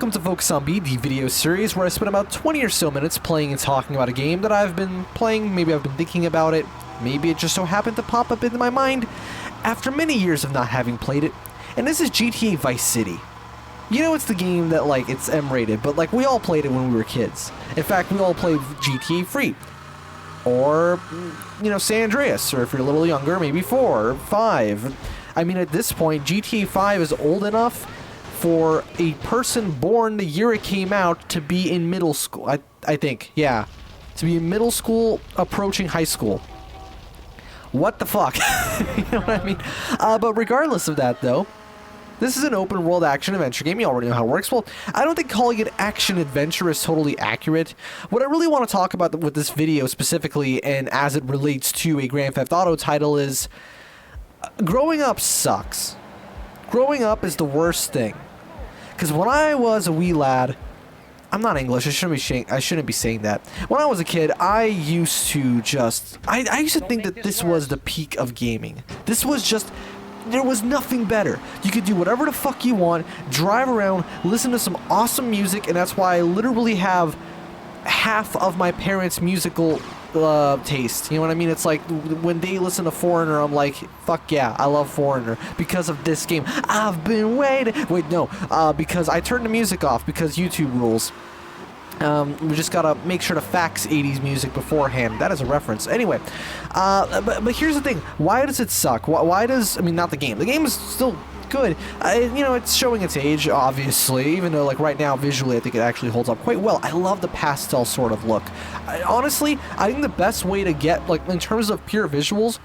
welcome to Focus on B, the video series where I spend about 20 or so minutes playing and talking about a game that I've been playing, maybe I've been thinking about it, maybe it just so happened to pop up into my mind after many years of not having played it, and this is GTA Vice City. You know, it's the game that, like, it's M-rated, but, like, we all played it when we were kids. In fact, we all played GTA Free. Or, you know, San Andreas, or if you're a little younger, maybe 4 or 5. I mean, at this point, GTA 5 is old enough for a person born the year it came out to be in middle school. I think, yeah. To be in middle school, approaching high school. What the fuck? You know what I mean? But regardless of that, though, this is an open world action adventure game. You already know how it works. Well, I don't think calling it action adventure is totally accurate. What I really want to talk about with this video specifically, and as it relates to a Grand Theft Auto title, is growing up sucks. Growing up is the worst thing. Because when I was a wee lad, I'm not English, I shouldn't be saying that. When I was a kid, I used to just, I used to think that this was the peak of gaming. This was just, there was nothing better. You could do whatever the fuck you want, drive around, listen to some awesome music, and that's why I literally have half of my parents' musical taste. You know what I mean? It's like when they listen to Foreigner, I'm like, fuck yeah, I love Foreigner because of this game. I've been waiting. Wait, no, because I turned the music off because YouTube rules. We just gotta make sure to fax 80s music beforehand. That is a reference. Anyway, but here's the thing. Why does it suck? Why does, I mean, not the game. The game is still good. You know, it's showing its age, obviously, even though, like, right now, visually, I think it actually holds up quite well. I love the pastel sort of look. Honestly, I think the best way to get, like, in terms of pure visuals,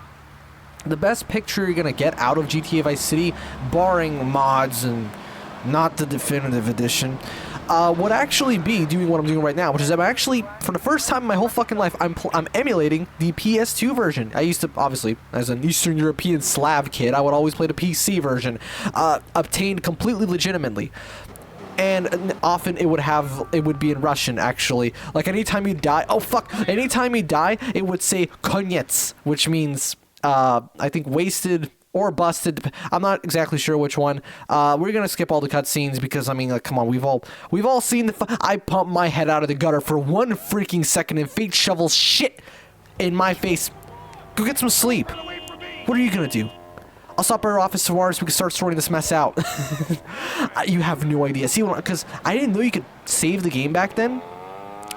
the best picture you're gonna get out of GTA Vice City, barring mods and not the definitive edition, would actually be doing what I'm doing right now, which is I'm actually, for the first time in my whole fucking life, I'm emulating the PS2 version. I used to, obviously, as an Eastern European Slav kid, I would always play the PC version, obtained completely legitimately. And often it would be in Russian, actually. Like, anytime you die, anytime you die, it would say "koniec," which means, I think, wasted or busted. I'm not exactly sure which one. We're gonna skip all the cutscenes because, I mean, like, come on, we've all seen the. I pumped my head out of the gutter for 1 freaking second, and fate shovels shit in my face. Go get some sleep. What are you gonna do? I'll stop by our office tomorrow so we can start sorting this mess out. You have no idea. See, because I didn't know you could save the game back then.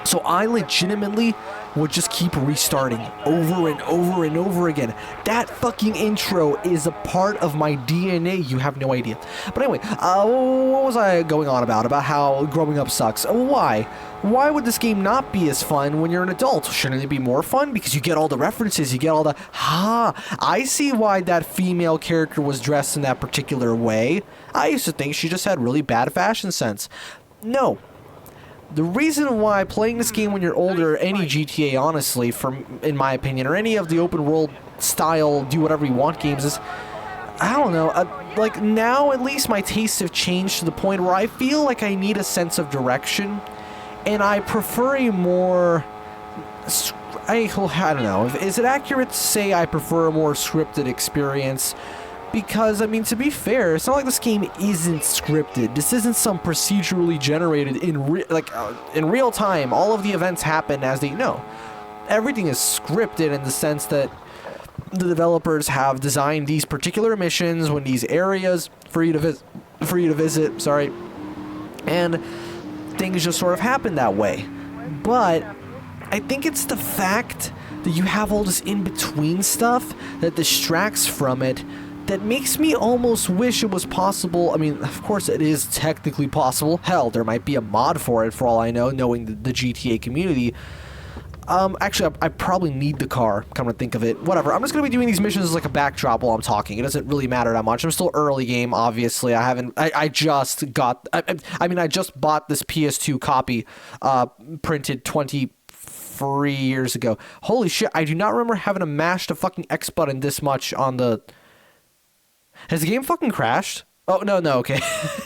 So I legitimately would just keep restarting over and over and over again. That fucking intro is a part of my DNA. You have no idea. But anyway, what was I going on about? About how growing up sucks. Why? Why would this game not be as fun when you're an adult? Shouldn't it be more fun? Because you get all the references, you get all the, I see why that female character was dressed in that particular way. I used to think she just had really bad fashion sense. No. The reason why playing this game when you're older, any GTA, honestly, in my opinion, or any of the open world style, do whatever you want games is, I don't know, like, now at least my tastes have changed to the point where I feel like I need a sense of direction, and I prefer a more, I don't know, is it accurate to say I prefer a more scripted experience? Because, I mean, to be fair, it's not like this game isn't scripted. This isn't some procedurally generated in real time. All of the events happen as they know. Everything is scripted in the sense that the developers have designed these particular missions when these areas for you to visit, sorry, and things just sort of happen that way. But I think it's the fact that you have all this in-between stuff that distracts from it that makes me almost wish it was possible. I mean, of course it is technically possible. Hell, there might be a mod for it for all I know, knowing the GTA community. Actually, I probably need the car, come to think of it. Whatever, I'm just going to be doing these missions as like a backdrop while I'm talking. It doesn't really matter that much. I'm still early game, obviously. I just bought this PS2 copy, printed 23 years ago. Holy shit, I do not remember having to mash the fucking X button this much on the... Has the game fucking crashed? Oh, no, okay.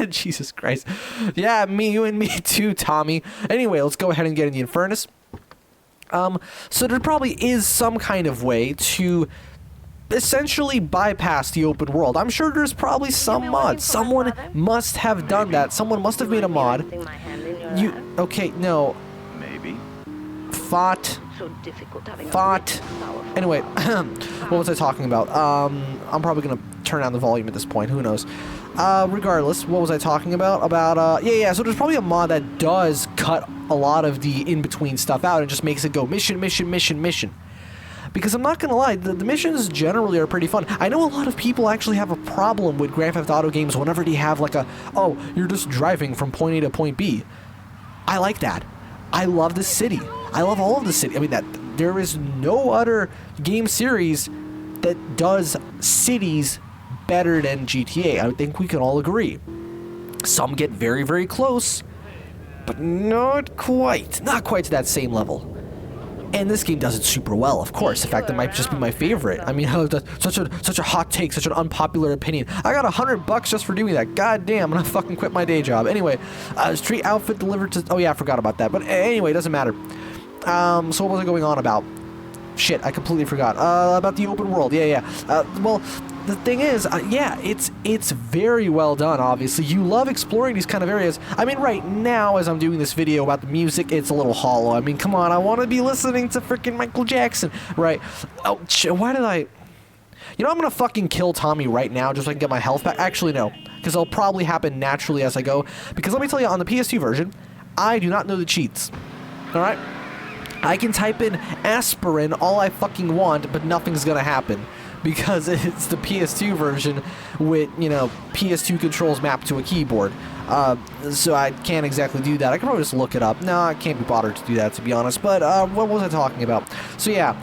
Jesus Christ. Yeah, you and me too, Tommy. Anyway, let's go ahead and get in the Infernus. So there probably is some kind of way to essentially bypass the open world. I'm sure there's probably some mod. Someone must have done that. Someone must have made a mod. Okay, no. Maybe. Fought. Anyway, what was I talking about? I'm probably gonna turn down the volume at this point. Who knows? Regardless, what was I talking about? Yeah. So there's probably a mod that does cut a lot of the in-between stuff out and just makes it go mission. Because I'm not gonna lie, the missions generally are pretty fun. I know a lot of people actually have a problem with Grand Theft Auto games whenever they have like oh, you're just driving from point A to point B. I like that. I love the city. I love all of the city. I mean, there is no other game series that does cities better than GTA. I think we can all agree. Some get very, very close, but not quite to that same level. And this game does it super well, of course. In fact, it might just be my favorite. I mean, such a hot take, such an unpopular opinion. I got $100 just for doing that. God damn, I'm gonna fucking quit my day job. Anyway, street outfit delivered to... Oh yeah, I forgot about that. But anyway, it doesn't matter. So what was I going on about? Shit, I completely forgot. About the open world. Yeah. Well, the thing is, yeah, it's very well done, obviously. You love exploring these kind of areas. I mean, right now, as I'm doing this video about the music, it's a little hollow. I mean, come on, I want to be listening to freaking Michael Jackson, right? Oh, why did I... You know, I'm going to fucking kill Tommy right now just so I can get my health back. Actually, no, because it'll probably happen naturally as I go. Because let me tell you, on the PS2 version, I do not know the cheats, all right? I can type in aspirin all I fucking want, but nothing's going to happen. Because it's the PS2 version with, you know, PS2 controls mapped to a keyboard. So I can't exactly do that. I can probably just look it up. No, I can't be bothered to do that, to be honest. But what was I talking about? So yeah,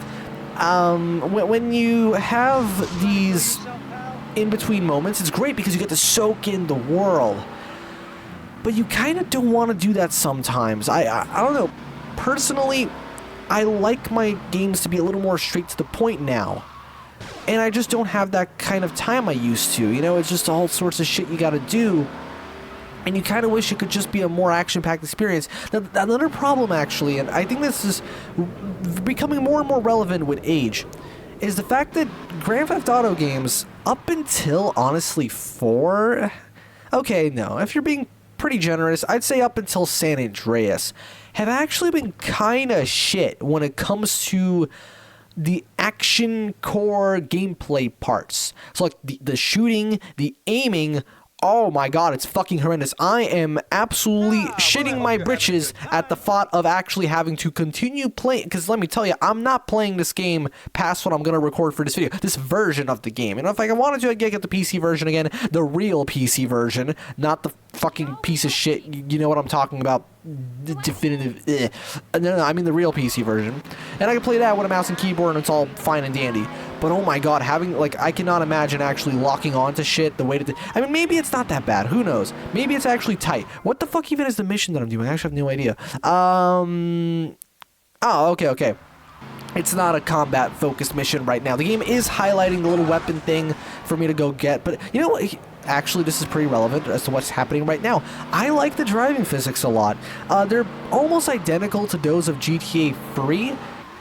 when you have these in-between moments, it's great because you get to soak in the world. But you kind of don't want to do that sometimes. I don't know. Personally, I like my games to be a little more straight to the point now. And I just don't have that kind of time I used to. You know, it's just all sorts of shit you gotta do. And you kind of wish it could just be a more action-packed experience. Now, another problem, actually, and I think this is becoming more and more relevant with age, is the fact that Grand Theft Auto games, up until, honestly, 4... Okay, no, if you're being pretty generous, I'd say up until San Andreas, have actually been kind of shit when it comes to the action core gameplay parts. So like the shooting, the aiming, oh my god, it's fucking horrendous. I am absolutely shitting my britches at the thought of actually having to continue playing, because let me tell you, I'm not playing this game past what I'm going to record for this video, this version of the game. And if I wanted to, I'd get the PC version again, the real PC version, not the fucking piece of shit, you know what I'm talking about, the definitive, no, I mean the real PC version. And I can play that with a mouse and keyboard and it's all fine and dandy. But oh my god, having, like, I cannot imagine actually locking onto shit the way that... I mean, maybe it's not that bad. Who knows? Maybe it's actually tight. What the fuck even is the mission that I'm doing? I actually have no idea. Oh, okay. It's not a combat-focused mission right now. The game is highlighting the little weapon thing for me to go get. But, you know what? Actually, this is pretty relevant as to what's happening right now. I like the driving physics a lot. They're almost identical to those of GTA 3.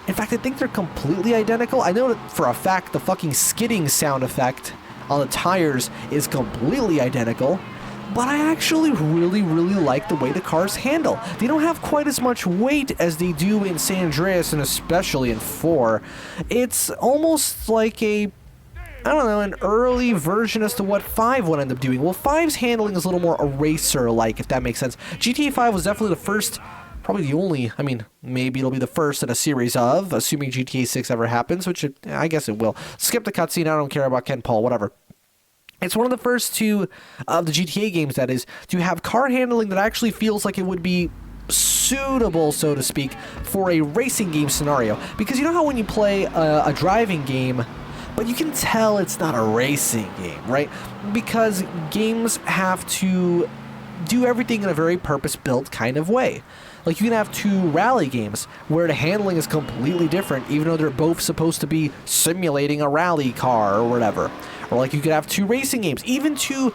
In fact, I think they're completely identical. I know that for a fact the fucking skidding sound effect on the tires is completely identical. But I actually really like the way the cars handle. They don't have quite as much weight as they do in San Andreas and especially in 4. It's almost like a... I don't know, an early version as to what 5 would end up doing. Well, 5's handling is a little more eraser-like, if that makes sense. GTA 5 was definitely the first, probably the only, I mean, maybe it'll be the first in a series of, assuming GTA 6 ever happens, which I guess it will. Skip the cutscene, I don't care about Ken Paul, whatever. It's one of the first two of the GTA games, that is, to have car handling that actually feels like it would be suitable, so to speak, for a racing game scenario. Because you know how when you play a driving game, but you can tell it's not a racing game, right? Because games have to do everything in a very purpose-built kind of way. Like, you can have two rally games where the handling is completely different, even though they're both supposed to be simulating a rally car or whatever. Or like you could have two racing games, even two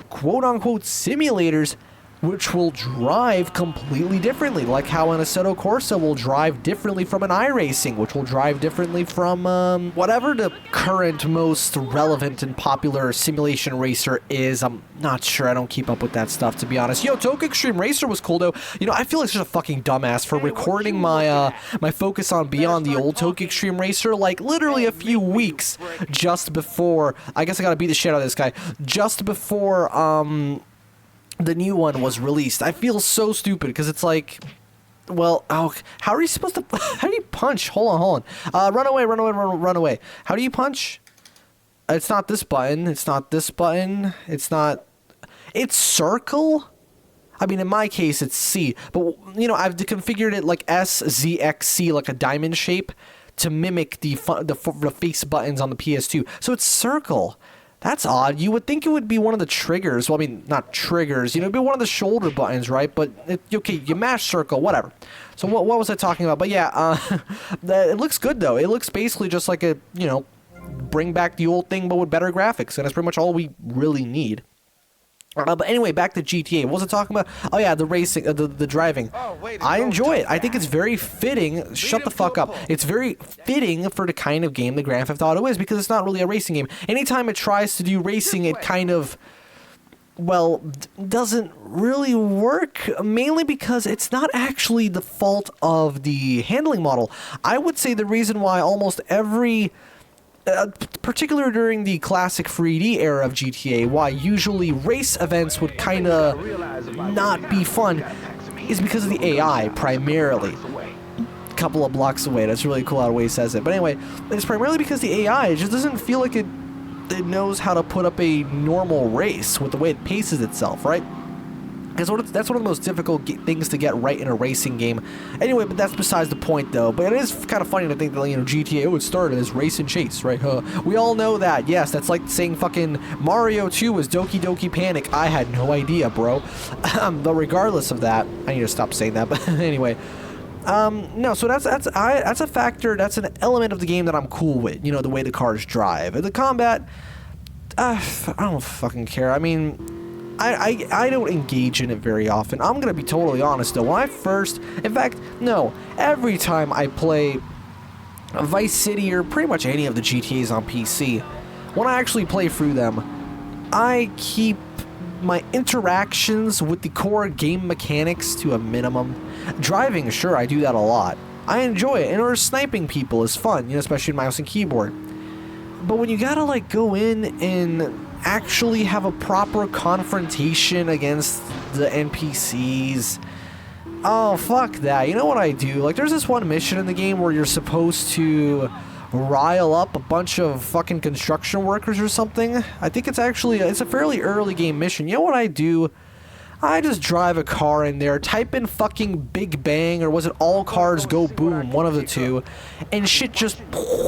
quote-unquote simulators which will drive completely differently, like how an Assetto Corsa will drive differently from an iRacing, which will drive differently from whatever the current most relevant and popular simulation racer is. I'm not sure. I don't keep up with that stuff, to be honest. Yo, Tokyo Extreme Racer was cool, though. You know, I feel like such a fucking dumbass for recording my my focus on Beyond the old Tokyo Extreme Racer, like, literally a few weeks just before... I guess I gotta beat the shit out of this guy. Just before, the new one was released. I feel so stupid because it's like, well, oh, how are you supposed to? How do you punch? Hold on. Run away, run away, run away. How do you punch? It's not this button. It's not this button. It's not. It's circle. I mean, in my case, it's C. But you know, I've configured it like S, Z, X, C, like a diamond shape, to mimic the face buttons on the PS2. So it's circle. That's odd. You would think it would be one of the triggers. Well, I mean, not triggers. You know, it'd be one of the shoulder buttons, right? But, okay, you mash circle, whatever. So what was I talking about? But yeah, it looks good, though. It looks basically just like a, you know, bring back the old thing, but with better graphics. And that's pretty much all we really need. But anyway, back to GTA. What was I talking about? Oh yeah, the racing, the driving. I enjoy it. I think it's very fitting. Shut the fuck up. It's very fitting for the kind of game the Grand Theft Auto is, because it's not really a racing game. Anytime it tries to do racing, it kind of, well, doesn't really work, mainly because it's not actually the fault of the handling model. I would say the reason why almost every... particularly during the classic 3D era of GTA, why usually race events would kind of not be fun, is because of the AI, primarily. A couple of blocks away, that's really cool how Way says it. But anyway, it's primarily because the AI just doesn't feel like it knows how to put up a normal race with the way it paces itself, right? Because that's one of the most difficult things to get right in a racing game. Anyway, but that's besides the point, though. But it is kind of funny to think that, you know, GTA would start as race and chase, right? We all know that. Yes, that's like saying fucking Mario 2 was Doki Doki Panic. I had no idea, bro. But regardless of that, I need to stop saying that. But anyway, no. So that's a factor. That's an element of the game that I'm cool with. You know, the way the cars drive. The combat, I don't fucking care. I mean, I don't engage in it very often. I'm gonna be totally honest though. When I first, in fact, no, every time I play Vice City or pretty much any of the GTAs on PC, when I actually play through them, I keep my interactions with the core game mechanics to a minimum. Driving, sure, I do that a lot. I enjoy it, and or sniping people is fun, you know, especially in mouse and keyboard. But when you gotta like go in and actually have a proper confrontation against the NPCs, oh fuck that. You know what I do? Like, there's this one mission in the game where you're supposed to rile up a bunch of fucking construction workers or something. I think it's a fairly early game mission. You know what I do? I just drive a car in there, type in fucking Big Bang, or was it All Cars Go Boom, one of the two, and shit just,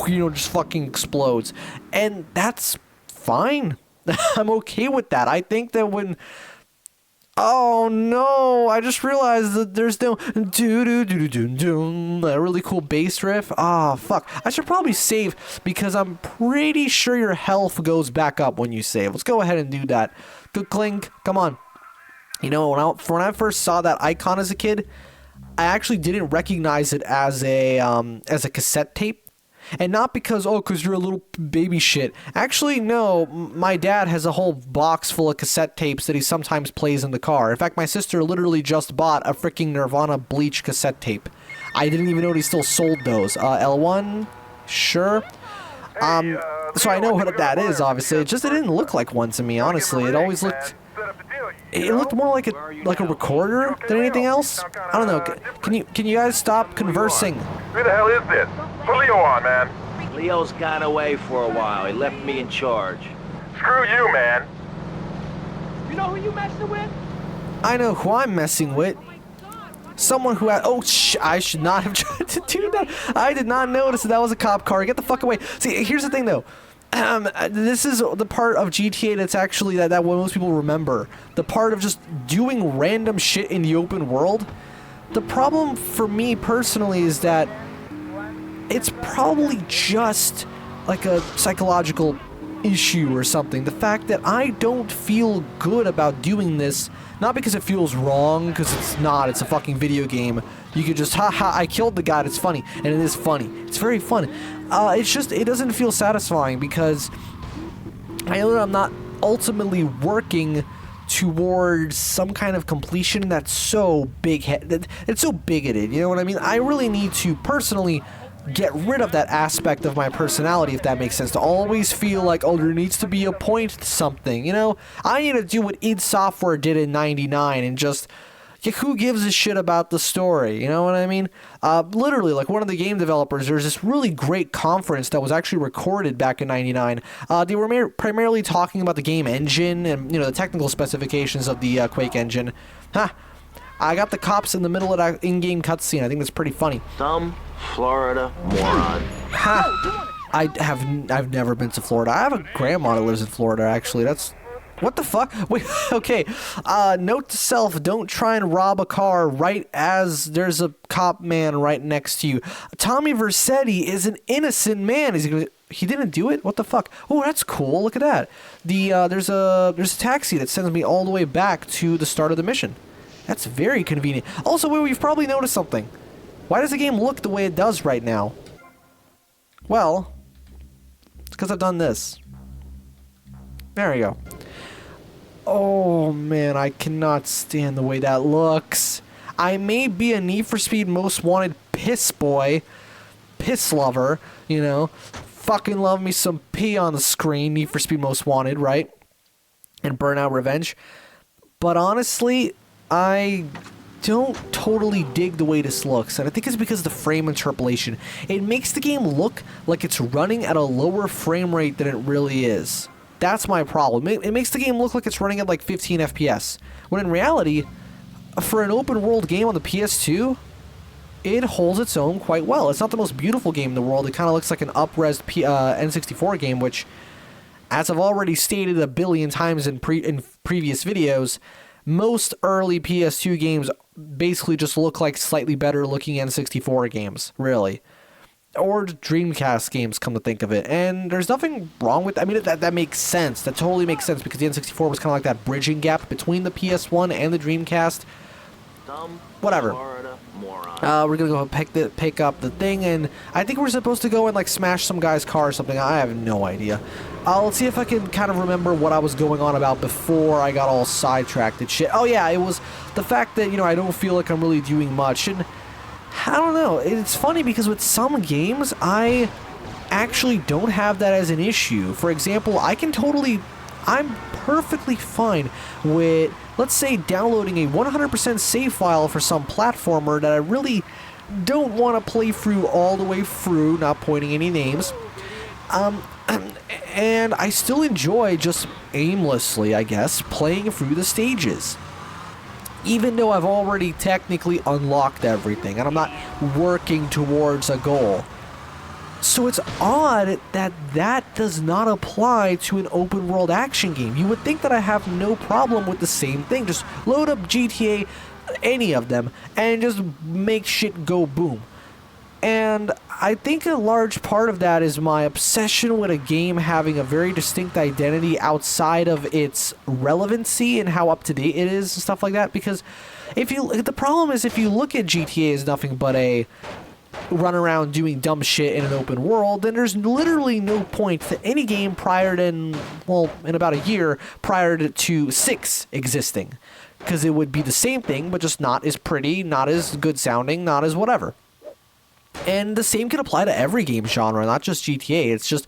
you know, just fucking explodes. And that's fine. I'm okay with that. I think that when... Oh no, I just realized that there's no that really cool bass riff. Ah, fuck. I should probably save, because I'm pretty sure your health goes back up when you save. Let's go ahead and do that. Good clink. Come on. You know, when I first saw that icon as a kid, I actually didn't recognize it as a cassette tape. And not because, oh, because you're a little baby shit. Actually, no, my dad has a whole box full of cassette tapes that he sometimes plays in the car. In fact, my sister literally just bought a freaking Nirvana Bleach cassette tape. I didn't even know he still sold those. L1? Sure. So I know what that is, obviously. It didn't look like one to me, honestly. It always looked... It looked more like a recorder than anything else. I don't know. Can you guys stop conversing? Who the hell is this? Put Leo on, man. Leo's gone away for a while. He left me in charge. Screw you, man. You know who you messing with? I know who I'm messing with. Someone who had... Oh, I should not have tried to do that. I did not notice that was a cop car. Get the fuck away. See, here's the thing, though. This is the part of GTA that's actually that most people remember. The part of just doing random shit in the open world. The problem for me personally is that it's probably just like a psychological issue or something. The fact that I don't feel good about doing this, not because it feels wrong, because it's not, it's a fucking video game. You could just, haha, I killed the guy, it's funny, and it is funny. It's very fun. It's just, it doesn't feel satisfying because I know that I'm not ultimately working towards some kind of completion that's so it's so bigoted, you know what I mean? I really need to personally get rid of that aspect of my personality, if that makes sense, to always feel like, oh, there needs to be a point to something, you know? I need to do what id Software did in 99 and just, who gives a shit about the story, you know what I mean? Literally, like one of the game developers, there's this really great conference that was actually recorded back in 99. They were primarily talking about the game engine and, you know, the technical specifications of the Quake engine. I got the cops in the middle of that in-game cutscene. I think that's pretty funny. Dumb Florida moron. I've never been to Florida. I have a grandma that lives in Florida, actually. That's... What the fuck? Wait, okay. Note to self, don't try and rob a car right as there's a cop man right next to you. Tommy Vercetti is an innocent man. He didn't do it? What the fuck? Oh, that's cool. Look at that. There's a taxi that sends me all the way back to the start of the mission. That's very convenient. Also, we've probably noticed something. Why does the game look the way it does right now? Well, it's because I've done this. There we go. Oh man, I cannot stand the way that looks. I may be a Need for Speed Most Wanted piss boy, piss lover, you know. Fucking love me some pee on the screen, Need for Speed Most Wanted, right? And Burnout Revenge. But honestly, I don't totally dig the way this looks, and I think it's because of the frame interpolation. It makes the game look like it's running at a lower frame rate than it really is. That's my problem. It makes the game look like it's running at like 15 FPS, when in reality, for an open world game on the PS2, it holds its own quite well. It's not the most beautiful game in the world. It kind of looks like an up-res N64 game, which, as I've already stated a billion times in previous videos, most early PS2 games basically just look like slightly better looking N64 games, really. Or Dreamcast games, come to think of it. And there's nothing wrong with... I mean, that makes sense. That totally makes sense, because the N64 was kind of like that bridging gap between the PS1 and the Dreamcast. Whatever. We're gonna go pick up the thing, and I think we're supposed to go and like smash some guy's car or something. I have no idea. Let's see if I can kind of remember what I was going on about before I got all sidetracked and shit. Oh yeah, it was the fact that, you know, I don't feel like I'm really doing much, and I don't know. It's funny because with some games, I actually don't have that as an issue. For example, I'm perfectly fine with, let's say, downloading a 100% save file for some platformer that I really don't want to play through all the way through, not pointing any names. And I still enjoy just aimlessly, I guess, playing through the stages. Even though I've already technically unlocked everything, and I'm not working towards a goal. So it's odd that that does not apply to an open world action game. You would think that I have no problem with the same thing. Just load up GTA, any of them, and just make shit go boom. And I think a large part of that is my obsession with a game having a very distinct identity outside of its relevancy and how up to date it is and stuff like that. Because the problem is, if you look at GTA as nothing but a run around doing dumb shit in an open world, then there's literally no point to any game prior to, well, in about a year prior to 6 existing. Because it would be the same thing, but just not as pretty, not as good sounding, not as whatever. And the same can apply to every game genre, not just GTA.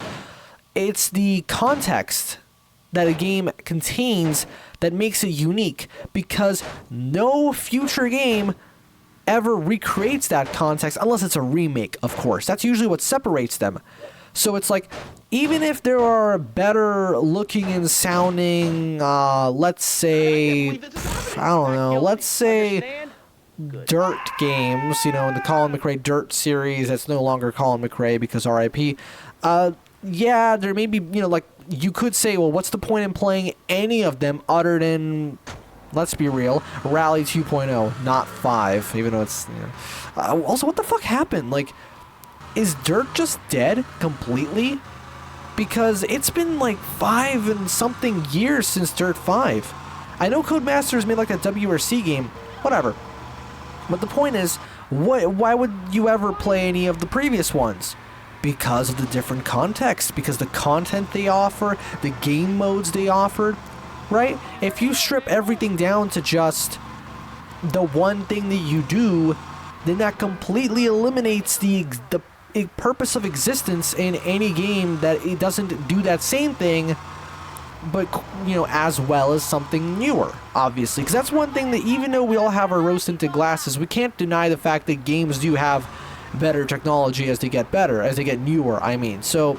It's the context that a game contains that makes it unique, because no future game ever recreates that context, unless it's a remake, of course. That's usually what separates them. So it's like, even if there are better looking and sounding, let's say, I don't know, let's say Dirt games, you know, in the Colin McRae Dirt series, that's no longer Colin McRae because RIP. Yeah, there may be, you know, like, you could say, well, what's the point in playing any of them other than, let's be real, Rally 2.0, not 5, even though it's, you know. Also, what the fuck happened? Like, is Dirt just dead completely? because it's been like 5 and something years since Dirt 5. I know Codemasters made like that WRC game, whatever. But the point is, why would you ever play any of the previous ones? Because of the different context, because the content they offer, the game modes they offered, right? If you strip everything down to just the one thing that you do, then that completely eliminates the purpose of existence in any game that it doesn't do that same thing, but, you know, as well as something newer, obviously. Because that's one thing that even though we all have our rose-tinted glasses, we can't deny the fact that games do have better technology as they get better, as they get newer, I mean. So,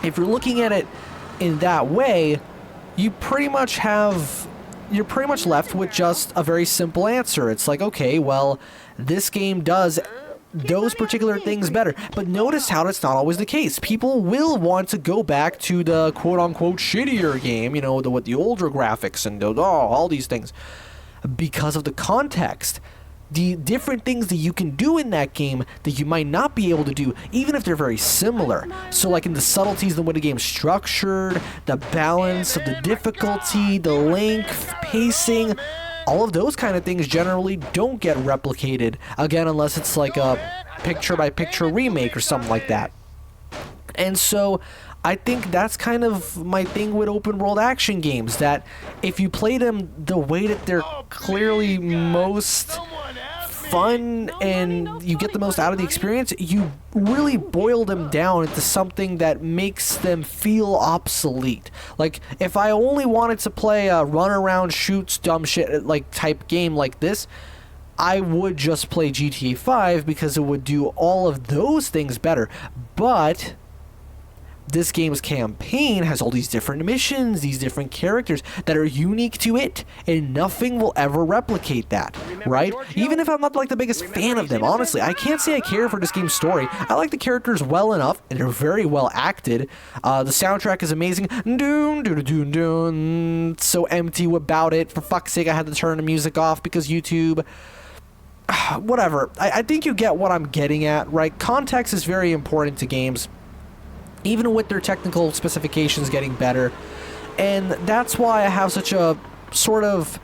if you're looking at it in that way, you're pretty much left with just a very simple answer. It's like, okay, well, this game does those particular things better. But notice how that's not always the case. People will want to go back to the quote-unquote shittier game, you know, with the older graphics and all these things, because of the context. The different things that you can do in that game that you might not be able to do, even if they're very similar. So like in the subtleties, the way the game's structured, the balance of the difficulty, the length, pacing, all of those kind of things generally don't get replicated, again, unless it's like a picture-by-picture remake or something like that. And so I think that's kind of my thing with open world action games, that if you play them the way that they're clearly most fun and you get the most out of the experience, you really boil them down into something that makes them feel obsolete. Like, if I only wanted to play a run around, shoot, dumb shit like type game like this, I would just play GTA 5 because it would do all of those things better. But this game's campaign has all these different missions, these different characters that are unique to it, and nothing will ever replicate that, right? Even if I'm not like the biggest fan of them, honestly, I can't say I care for this game's story. I like the characters well enough, and they're very well acted. The soundtrack is amazing. Doon, doon, doon, doon. So empty about it. For fuck's sake, I had to turn the music off because YouTube. Whatever. I think you get what I'm getting at, right? Context is very important to games, even with their technical specifications getting better. And that's why I have such a sort of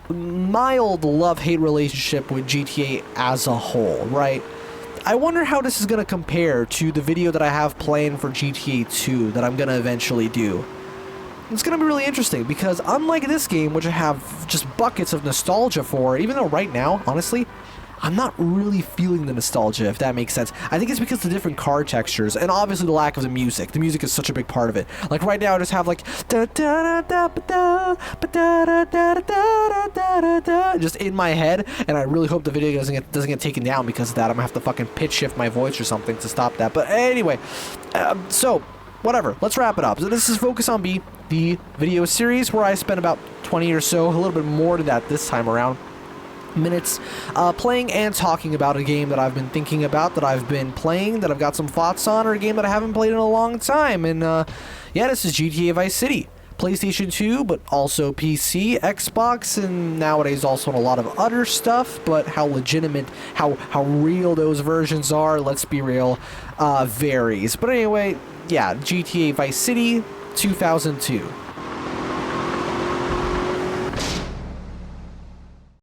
mild love-hate relationship with GTA as a whole, right? I wonder how this is going to compare to the video that I have planned for GTA 2 that I'm going to eventually do. It's going to be really interesting, because unlike this game, which I have just buckets of nostalgia for, even though right now, honestly, I'm not really feeling the nostalgia, if that makes sense. I think it's because of the different car textures, and obviously the lack of the music. The music is such a big part of it. Like right now, I just have like just in my head, and I really hope the video doesn't get taken down because of that. I'm gonna have to fucking pitch shift my voice or something to stop that. But anyway, so whatever. Let's wrap it up. So this is Focus on B, the video series where I spent about 20 or so, a little bit more to that this time around, minutes playing and talking about a game that I've been thinking about, that I've been playing, that I've got some thoughts on, or a game that I haven't played in a long time. And yeah, this is GTA Vice City. PlayStation 2, but also PC, Xbox, and nowadays also on a lot of other stuff. But how legitimate, how real those versions are, let's be real, varies. But anyway, yeah, GTA Vice City 2002.